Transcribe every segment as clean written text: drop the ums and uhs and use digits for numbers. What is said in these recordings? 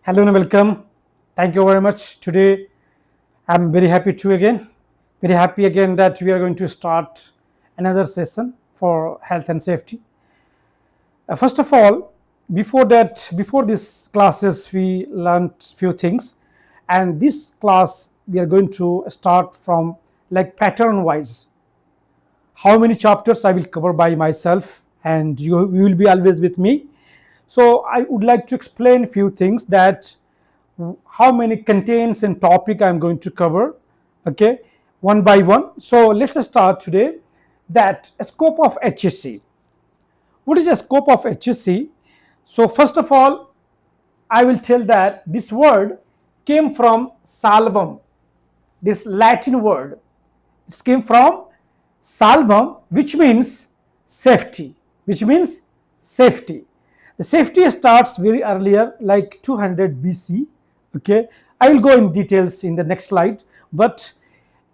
Hello and welcome. Thank you very much. Today I'm very happy that we are going to start another session for health and safety. First of all, before these classes, we learned few things, and this class we are going to start from like pattern wise. How many chapters I will cover by myself, and you will be always with me. So I would like to explain few things that how many contains and topic I'm going to cover, okay, one by one. So let's start today. That a scope of HSC. What is the scope of HSC? So first of all, I will tell that this word came from salvum, this Latin word. It came from salvum, which means safety. Which means safety. The safety starts very earlier, like 200 BC. Okay, I will go in details in the next slide. But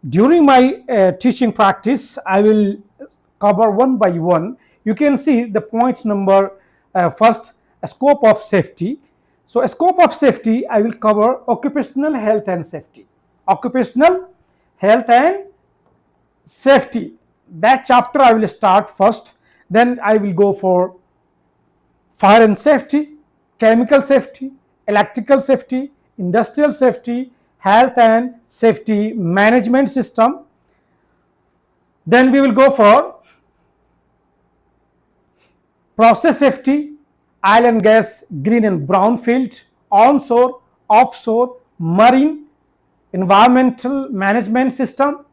during my teaching practice, I will cover one by one. You can see the point number first, a scope of safety. So a scope of safety, I will cover occupational health and safety. Occupational health and safety. That chapter I will start first. Then I will go for fire and safety, chemical safety, electrical safety, industrial safety, health and safety management system. Then we will go for process safety, oil and gas, green and brown field, onshore, offshore, marine, environmental management system.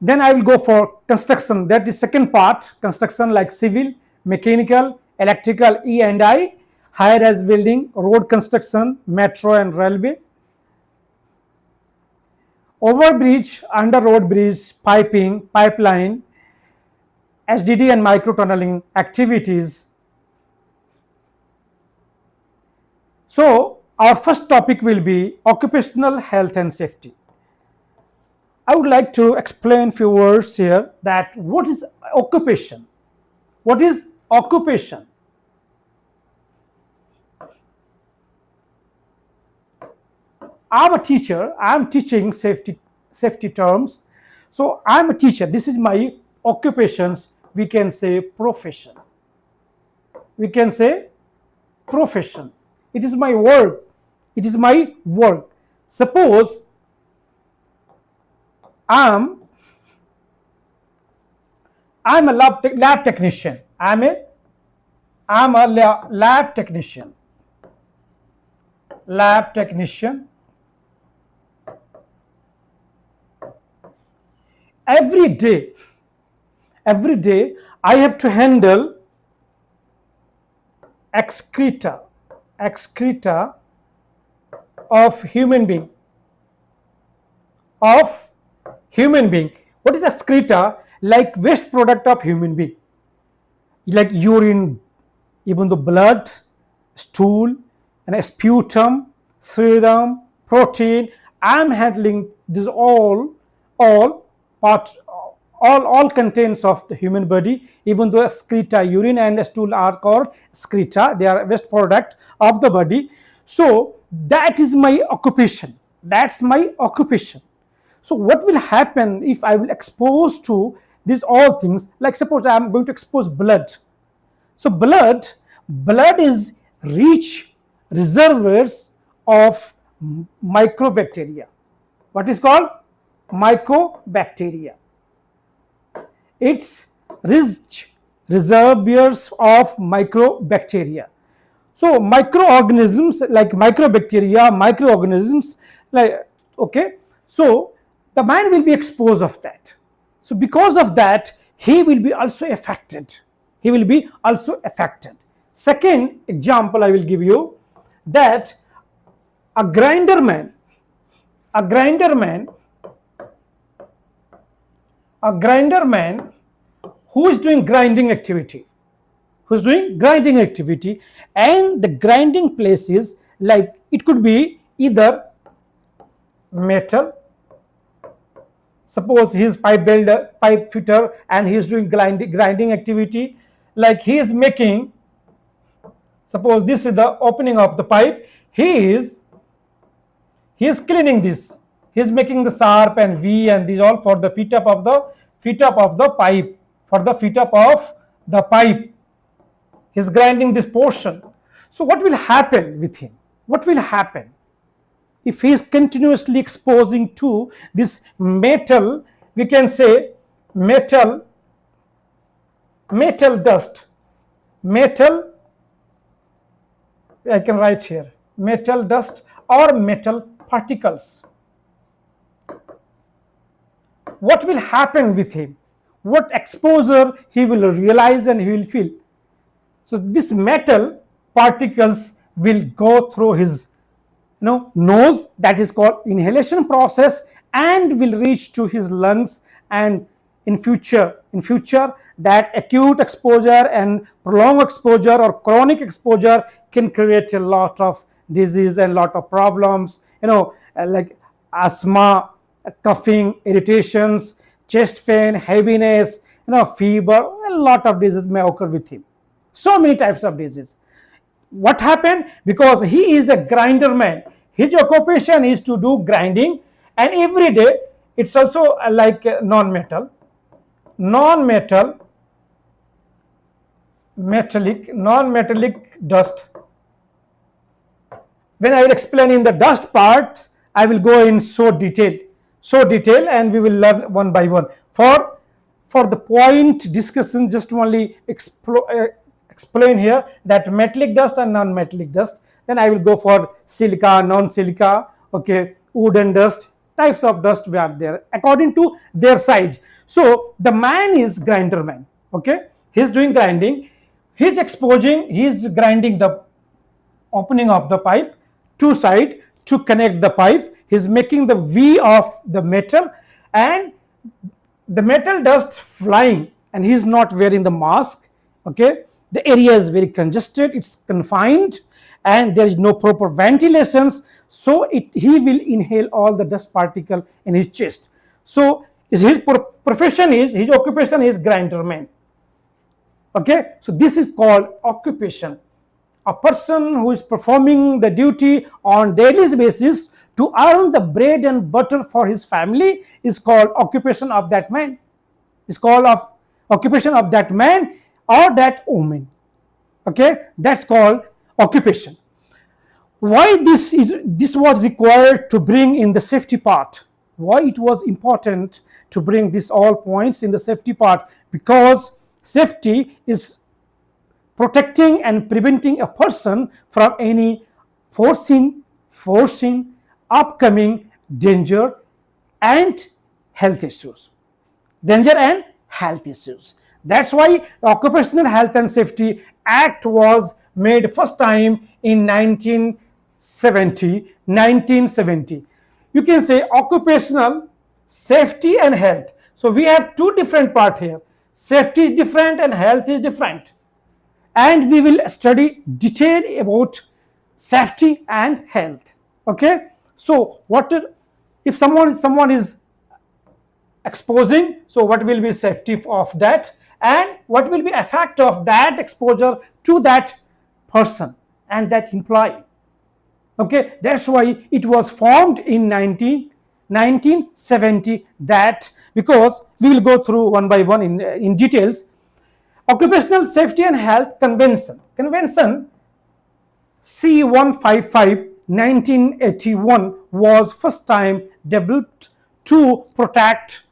Then I will go for construction, that is second part, construction like civil, mechanical, electrical, E&I, high-rise building, road construction, metro and railway, overbridge, under road bridge, piping, pipeline, HDD and micro tunneling activities. So our first topic will be occupational health and safety. I would like to explain few words here that what is occupation? What is occupation? I'm a teacher. I'm teaching safety terms. So I'm a teacher. This is my occupations. We can say profession. We can say profession. It is my work. It is my work. Suppose I'm a lab technician. I'm a lab technician. Lab technician. Every day I have to handle excreta of human being. What is excreta? Like waste product of human being, like urine, even the blood, stool, and sputum, serum, protein. I'm handling this all contents of the human body. Even though excreta, urine and stool are called excreta, they are waste product of the body. So that is my occupation. That's my occupation. So what will happen if I will expose to these all things? Like suppose I am going to expose blood. So blood is rich reservoirs of microbacteria. What is called microbacteria? It's rich reservoirs of microbacteria. So microorganisms like microorganisms like, okay, so the man will be exposed of that. So because of that, he will be also affected. Second example I will give you, that a grinder man who is doing grinding activity, and the grinding place is like, it could be either metal. Suppose he is pipe fitter, and he is doing grinding activity, like he is making Suppose this is the opening of the pipe. He is cleaning this. He is making the sharp and V and these all for the fit up of the pipe. For the fit up of the pipe, he is grinding this portion. So what will happen with him? What will happen if he is continuously exposing to this metal? We can say metal dust. Metal, I can write here, metal dust or metal particles. What will happen with him? What exposure he will realize and he will feel? So this metal particles will go through his nose, that is called inhalation process, and will reach to his lungs, and in future that acute exposure and prolonged exposure or chronic exposure can create a lot of disease and lot of problems, like asthma, coughing, irritations, chest pain, heaviness, fever. A lot of diseases may occur with him. So many types of disease. What happened? Because he is a grinder man. His occupation is to do grinding, and every day it's also like non-metallic dust. When I will explain in the dust part, I will go in so detail, and we will learn one by one. For the point discussion, just only explain here that metallic dust and non-metallic dust. Then I will go for silica, non-silica, okay, wooden dust, types of dust we are there according to their size. So the man is grinder man, okay, he is doing grinding, he is grinding the opening of the pipe, two side to connect the pipe. He is making the V of the metal, and the metal dust flying, and he is not wearing the mask, okay. The area is very congested, it's confined, and there is no proper ventilations, so he will inhale all the dust particle in his chest. So his occupation is grinder man, okay. So this is called occupation. A person who is performing the duty on daily basis to earn the bread and butter for his family is called occupation of that man. Is called occupation of that man or that woman, okay. That's called occupation. Why this was required to bring in the safety part? Why it was important to bring this all points in the safety part? Because safety is protecting and preventing a person from any foreseen, upcoming danger and health issues. That's why the Occupational Health and Safety Act was made first time in 1970. You can say occupational safety and health. So we have two different parts here. Safety is different and health is different. And we will study detail about safety and health. Okay. So if someone is exposing, so what will be safety of that, and what will be effect of that exposure to that person and that employee. Okay, that's why it was formed in 1970, that because we will go through one by one in details. Occupational Safety and Health Convention C155 1981 was first time developed to protect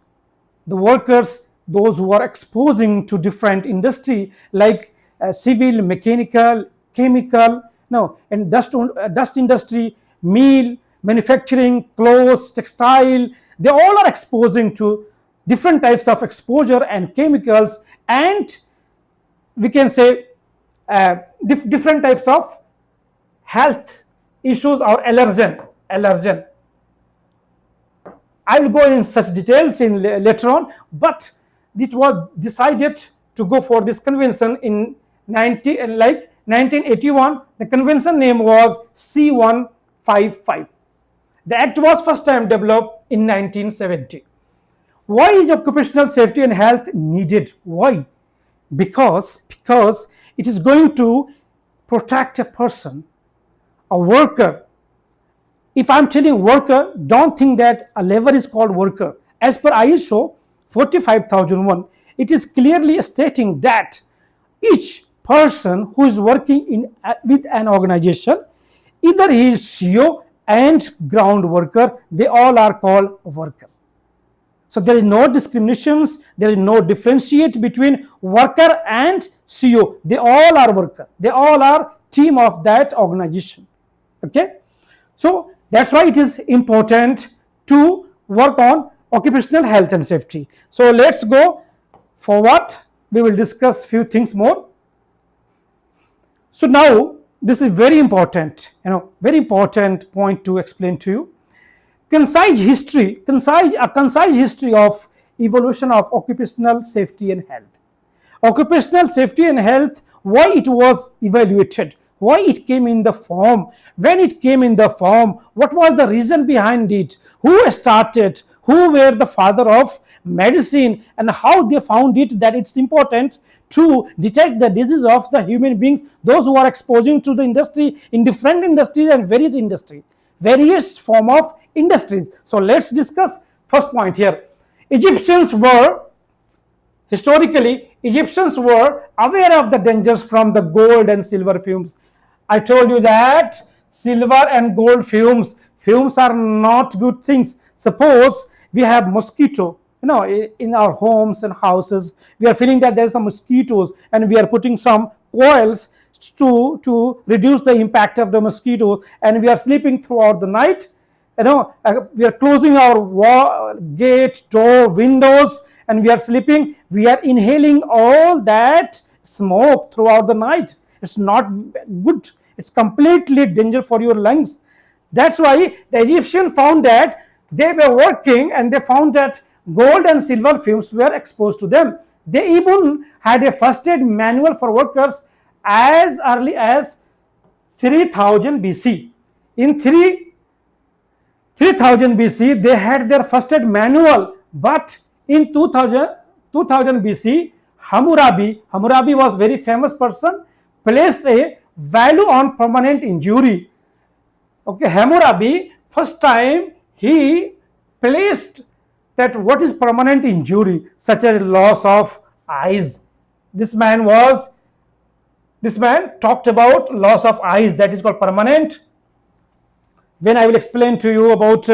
the workers, those who are exposing to different industry like civil, mechanical, chemical, and dust industry, meal, manufacturing, clothes, textile. They all are exposing to different types of exposure and chemicals, and we can say different types of health issues or allergen. I will go in such details later on, but it was decided to go for this convention in 1981. The convention name was C155. The act was first time developed in 1970. Why is occupational safety and health needed? Why? Because it is going to protect a person, a worker. If I'm telling worker, don't think that a labor is called worker. As per ISO 45001, it is clearly stating that each person who is working with an organization, either he is CEO and ground worker, they all are called worker. So there is no discriminations, there is no differentiate between worker and CEO. They all are worker. They all are team of that organization. Okay. So that's why it is important to work on occupational health and safety. So let's go forward. We will discuss few things more. So now this is very important, very important point to explain to you. A concise history of evolution of occupational safety and health. Occupational safety and health, why it was evaluated, why it came in the form, when it came in the form, what was the reason behind it, who started, who were the father of medicine, and how they found it that it's important to detect the disease of the human beings, those who are exposing to the industry in different industries and various form of industries. So let's discuss first point here. Historically, Egyptians were aware of the dangers from the gold and silver fumes. I told you that silver and gold fumes are not good things. Suppose we have mosquito, in our homes and houses, we are feeling that there are some mosquitoes and we are putting some coils to reduce the impact of the mosquitoes, and we are sleeping throughout the night. We are closing our gate, door, windows, and we are sleeping. We are inhaling all that smoke throughout the night. It's not good. It's completely dangerous for your lungs. That's why the Egyptians found that they were working and they found that gold and silver fumes were exposed to them. They even had a first aid manual for workers as early as 3000 BC. In 3000 BC, they had their first aid manual, but in 2000 BC, Hammurabi was very famous person, placed a value on permanent injury. Okay, Hammurabi, first time he placed that what is permanent injury, such as loss of eyes. This man talked about loss of eyes, that is called permanent. Then I will explain to you about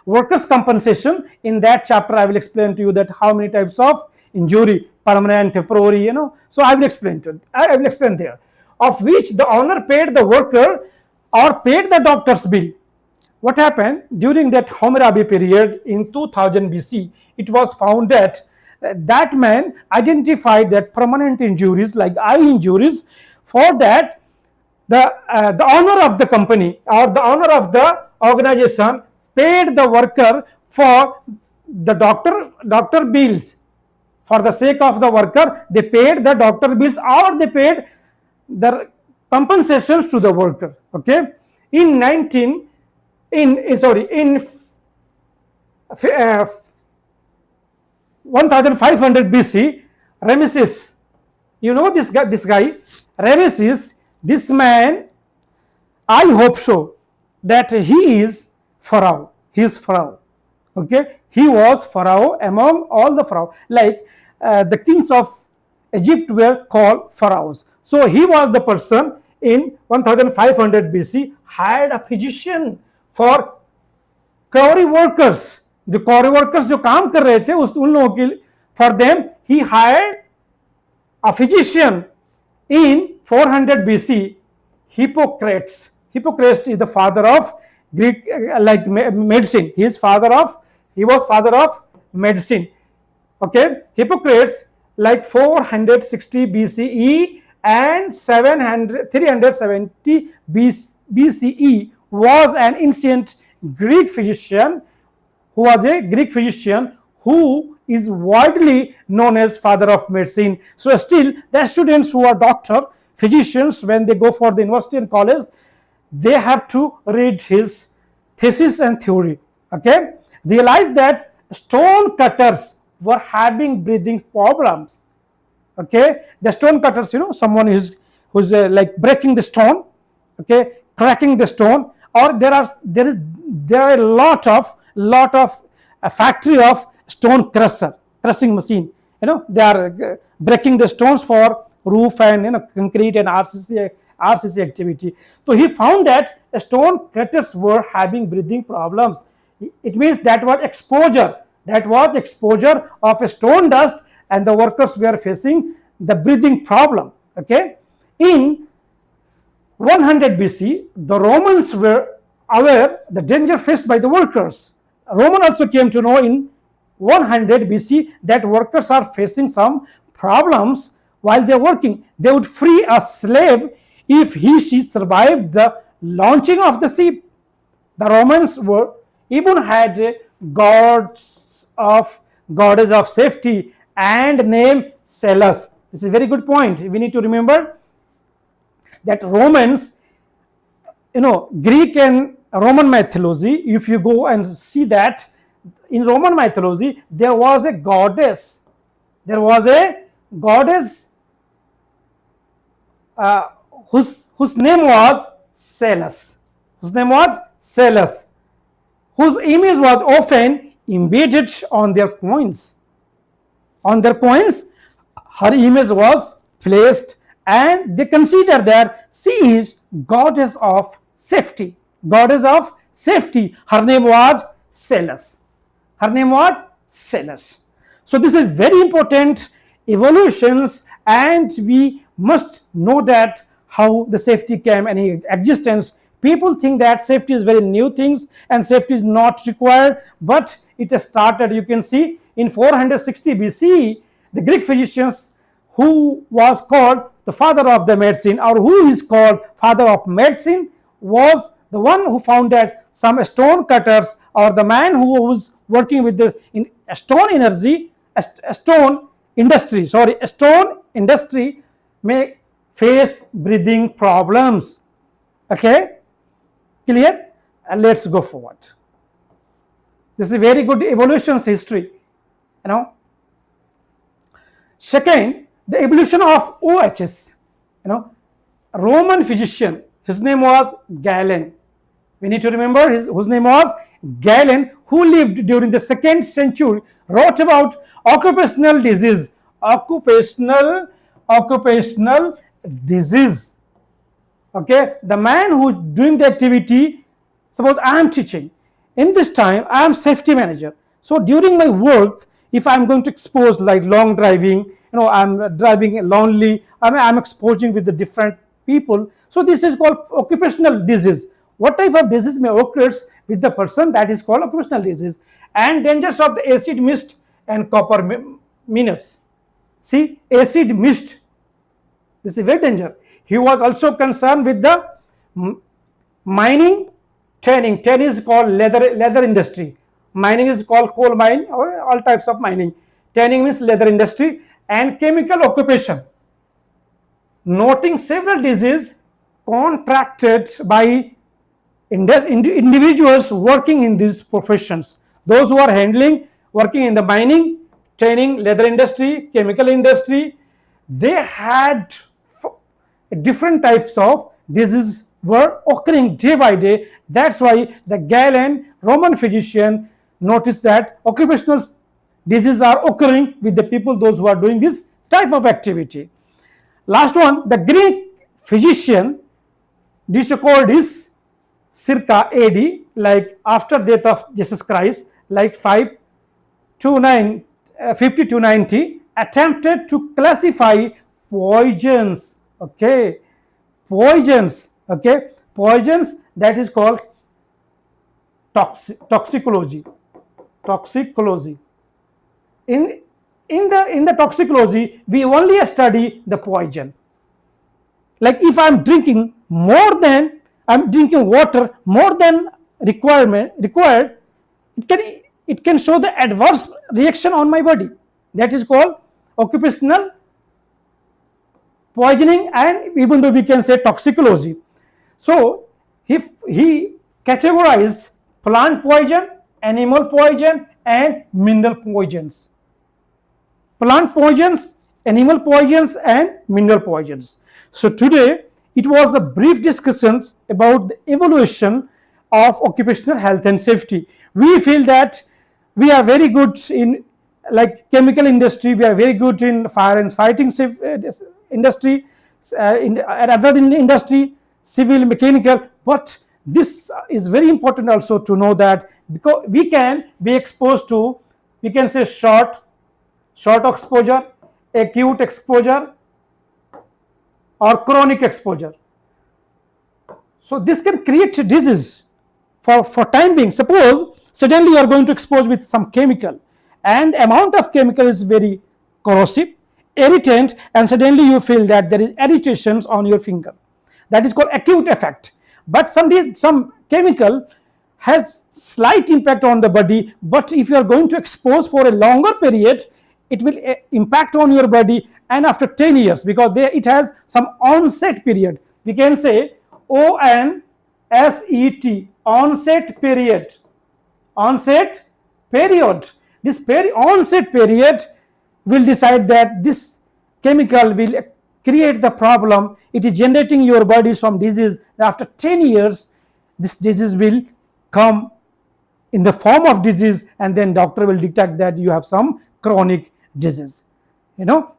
workers' compensation. In that chapter, I will explain to you that how many types of injury, permanent, temporary, So I will explain there, of which the owner paid the worker or paid the doctor's bill. What happened during that Hammurabi period in 2000 BC? It was found that that man identified that permanent injuries like eye injuries. For that, the owner of the company or the owner of the organization paid the worker for the doctor bills. For the sake of the worker, they paid the doctor bills or they paid the compensations to the worker. Okay, in 1500 BC, Ramesses, this guy, Ramesses, this man, I hope so, that he is Pharaoh. He is Pharaoh. Okay, he was Pharaoh among all the Pharaoh. Like the kings of Egypt were called pharaohs. So he was the person in 1500 BC hired a physician for quarry workers. The quarry workers जो काम कर रहे थे उन लोगों के, for them he hired a physician in 400 BC. Hippocrates is the father of Greek medicine. He was father of medicine. Okay, Hippocrates, like 460 BCE and 370 BCE, was an ancient Greek physician who is widely known as father of medicine. So still the students who are physicians, when they go for the university and college, they have to read his thesis and theory. Okay, realize that stone cutters were having breathing problems. Okay, the stone cutters, someone is who's like breaking the stone, okay, cracking the stone, or there are a lot of a factory of stone crushing machine. They are breaking the stones for roof and concrete and RCC activity. So he found that stone cutters were having breathing problems. It means that was exposure of a stone dust, and the workers were facing the breathing problem. Okay, in 100 BC, the Romans were aware the danger faced by the workers. Roman also came to know in 100 BC that workers are facing some problems while they are working. They would free a slave if she survived the launching of the ship. The Romans were even had goddess of safety and named Celes. This is a very good point. We need to remember that Romans, Greek and Roman mythology, if you go and see that in Roman mythology, there was a goddess. There was a goddess whose name was Celes. Whose name was Celes. Whose image was often embedded on their coins. On their coins, her image was placed, and they consider that she is goddess of safety. Goddess of safety. Her name was Celes. Her name was Celes. So this is very important evolutions, and we must know that how the safety came in existence. People think that safety is very new things and safety is not required, but it started, you can see, in 460 BC, the Greek physicians, who was called the father of the medicine, or who is called father of medicine, was the one who found that some stone cutters, or the man who was working with the stone industry may face breathing problems. Okay, clear? And let's go forward. This is a very good evolution's history. Second, the evolution of OHS. Roman physician, his name was Galen. We need to remember whose name was Galen, who lived during the 2nd century, wrote about occupational disease. Occupational disease. Okay, the man who is doing the activity, suppose I am teaching. In this time, I am safety manager. So during my work, if I am going to expose like long driving, I am driving lonely, I am exposing with the different people. So this is called occupational disease. What type of disease may occurs with the person, that is called occupational disease. And dangers of the acid mist and copper minutes. See, acid mist, this is very danger. He was also concerned with the mining, tanning. Tanning is called leather industry. Mining is called coal mine, or all types of mining. Tanning means leather industry. And chemical occupation, noting several diseases contracted by individuals working in these professions. Those who are working in the mining, tanning, leather industry, chemical industry, they had different types of diseases were occurring day by day. That's why the Galen, Roman physician, noticed that occupational diseases are occurring with the people, those who are doing this type of activity. Last one, the Greek physician Dioscordes, circa AD, like after death of Jesus Christ, like 50 to 90, attempted to classify poisons. Okay, poisons. Okay, poisons, that is called toxicology. In the toxicology, we only study the poison. Like if I'm drinking water more than required, it can show the adverse reaction on my body. That is called occupational poisoning, and even though we can say toxicology. So if he categorized plant poison, animal poison, and mineral poisons. Plant poisons, animal poisons and mineral poisons. So today it was the brief discussions about the evolution of occupational health and safety. We feel that we are very good in like chemical industry, we are very good in fire and fighting industry, and other than industry, civil, mechanical. But this is very important also to know that because we can be exposed to, we can say short exposure, acute exposure, or chronic exposure. So this can create a disease for time being. Suppose suddenly you are going to expose with some chemical, and the amount of chemical is very corrosive, irritant, and suddenly you feel that there is irritations on your finger. That is called acute effect. But some chemical has slight impact on the body, but if you are going to expose for a longer period, it will impact on your body, and after 10 years, because it has some onset period, we can say ONSET, onset period. Onset period. This onset period will decide that this chemical will create the problem. It is generating your body some disease. After 10 years, this disease will come in the form of disease, and then doctor will detect that you have some chronic disease.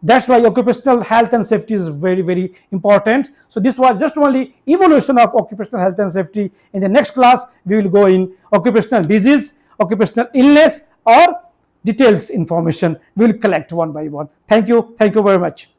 That's why occupational health and safety is very, very important. So this was just only evolution of occupational health and safety. In the next class we will go in occupational disease, occupational illness, or details information we will collect one by one. Thank you very much.